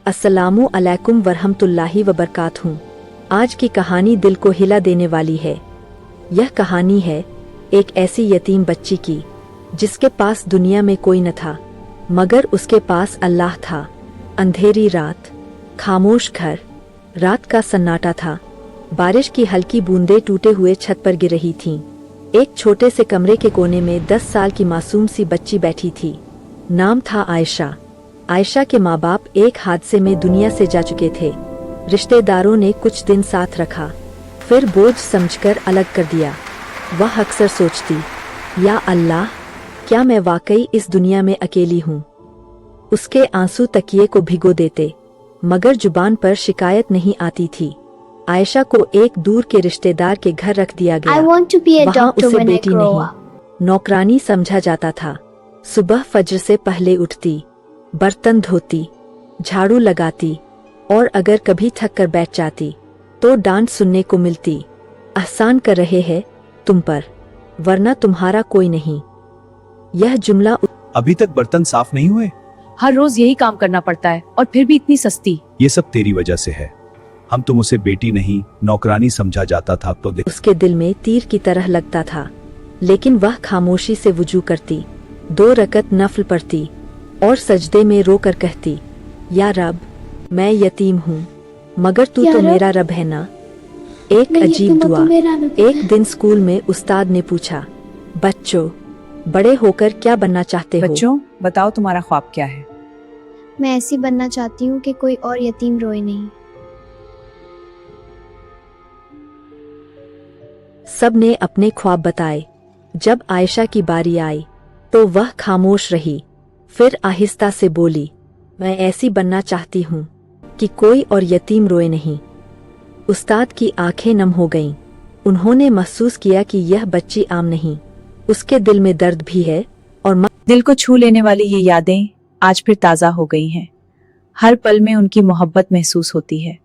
अस्सलामु अलैकुम वरहमतुल्लाहि वबरकातुहू। आज की कहानी दिल को हिला देने वाली है। यह कहानी है एक ऐसी यतीम बच्ची की जिसके पास दुनिया में कोई न था, मगर उसके पास अल्लाह था। अंधेरी रात, खामोश घर, रात का सन्नाटा था। बारिश की हल्की बूंदें टूटे हुए छत पर गिर रही थीं। एक छोटे से कमरे के कोने में 10 साल की मासूम सी बच्ची बैठी थी। नाम था आयशा। आयशा के माँ बाप एक हादसे में दुनिया से जा चुके थे। रिश्तेदारों ने कुछ दिन साथ रखा, फिर बोझ समझकर अलग कर दिया। वह अक्सर सोचती, या अल्लाह, क्या मैं वाकई इस दुनिया में अकेली हूँ। उसके आंसू तकिए को भिगो देते, मगर जुबान पर शिकायत नहीं आती थी। आयशा को एक दूर के रिश्तेदार के घर रख दिया गया। वहाँ उसे बेटी नहीं, नौकरानी समझा जाता था। सुबह फज्र से पहले उठती, बर्तन धोती, झाड़ू लगाती और अगर कभी थक कर बैठ जाती तो डांट सुनने को मिलती। एहसान कर रहे हैं तुम पर, वरना तुम्हारा कोई नहीं। यह जुमला अभी तक बर्तन साफ नहीं हुए? हर रोज यही काम करना पड़ता है और फिर भी इतनी सस्ती। ये सब तेरी वजह से है। हम तुम उसे बेटी नहीं, नौकरानी समझा जाता था तो उसके दिल में तीर की तरह लगता था, लेकिन वह खामोशी से वुजू करती, 2 रकत नफल पढ़ती और सजदे में रोकर कहती, या रब, मैं यतीम हूँ, मगर तू तो मेरा रब है ना। एक अजीब दुआ। एक दिन स्कूल में उस्ताद ने पूछा, बच्चों, बड़े होकर क्या बनना चाहते हो? बच्चों, बताओ तुम्हारा ख्वाब क्या है? मैं ऐसी बनना चाहती हूँ कि कोई और यतीम रोए नहीं। सब ने अपने ख्वाब बताए। जब आयशा की बारी आई तो वह खामोश रही, फिर आहिस्ता से बोली, मैं ऐसी बनना चाहती हूँ कि कोई और यतीम रोए नहीं। उस्ताद की आंखें नम हो गईं। उन्होंने महसूस किया कि यह बच्ची आम नहीं, उसके दिल में दर्द भी है और दिल को छू लेने वाली ये यादें आज फिर ताज़ा हो गई हैं। हर पल में उनकी मोहब्बत महसूस होती है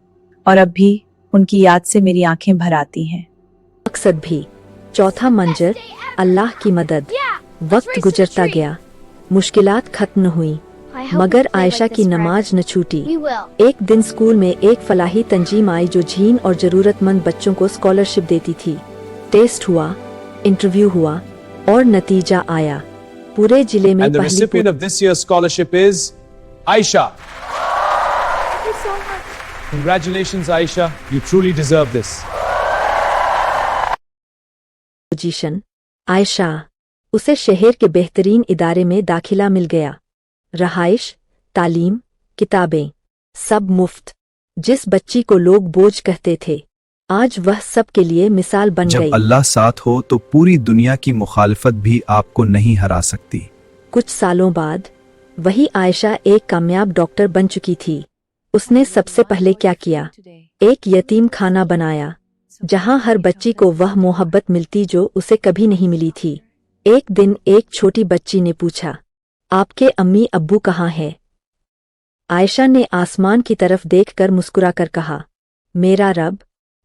और अब भी उनकी याद से मेरी आंखें भर आती हैं। मकसद भी। चौथा मंजर, अल्लाह की मदद। वक्त गुजरता गया, मुश्किलात खत्म न हुई, मगर आयशा की नमाज न छूटी। एक दिन स्कूल में एक फलाही तंजीम आई जो झीन और जरूरतमंद बच्चों को स्कॉलरशिप देती थी। टेस्ट हुआ, इंटरव्यू हुआ और नतीजा आया। पूरे जिले में And the recipient of this year's scholarship is Aisha. Congratulations, Aisha. You truly deserve this. Position. Ayesha, उसे शहर के बेहतरीन इदारे में दाखिला मिल गया। रहाइश, तालीम, किताबें, सब मुफ्त। जिस बच्ची को लोग बोझ कहते थे, आज वह सब के लिए मिसाल बन गई। जब अल्लाह साथ हो तो पूरी दुनिया की मुखालफत भी आपको नहीं हरा सकती। कुछ सालों बाद वही आयशा एक कामयाब डॉक्टर बन चुकी थी। उसने सबसे पहले क्या किया? एक यतीम खाना बनाया, जहां हर बच्ची को वह मोहब्बत मिलती जो उसे कभी नहीं मिली थी। एक दिन एक छोटी बच्ची ने पूछा, आपके अम्मी अब्बू कहाँ हैं? आयशा ने आसमान की तरफ देखकर मुस्कुराकर कहा, मेरा रब,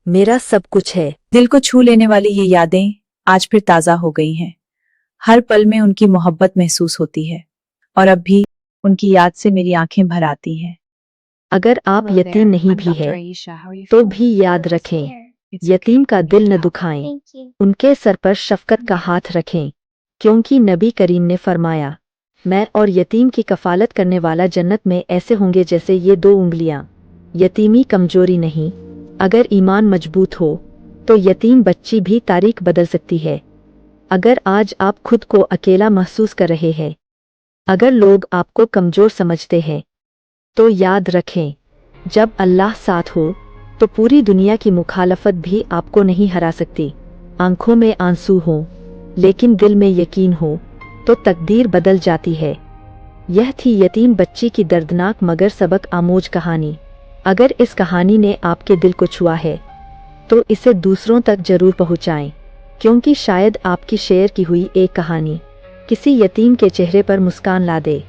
मेरा सब कुछ है। दिल को छू लेने वाली ये यादें आज फिर ताज़ा हो गई हैं। हर पल में उनकी मोहब्बत महसूस होती है और अब भी उनकी याद से मेरी आंखें भर आती हैं। अगर आप यतीम नहीं भी है तो भी याद रखें, यतीम का दिल न दुखाएं, उनके सर पर शफकत का हाथ रखें, क्योंकि नबी करीम ने फरमाया, मैं और यतीम की कफालत करने वाला जन्नत में ऐसे होंगे जैसे ये 2 उंगलियां। यतीमी कमजोरी नहीं, अगर ईमान मजबूत हो तो यतीम बच्ची भी तारीख बदल सकती है। अगर आज आप खुद को अकेला महसूस कर रहे हैं, अगर लोग आपको कमजोर समझते हैं, तो याद रखें, जब अल्लाह साथ हो तो पूरी दुनिया की मुखालफत भी आपको नहीं हरा सकती। आंखों में आंसू हो लेकिन दिल में यकीन हो तो तकदीर बदल जाती है। यह थी यतीम बच्ची की दर्दनाक मगर सबक आमोज कहानी। अगर इस कहानी ने आपके दिल को छुआ है तो इसे दूसरों तक जरूर पहुंचाएं, क्योंकि शायद आपकी शेयर की हुई एक कहानी किसी यतीम के चेहरे पर मुस्कान ला दे।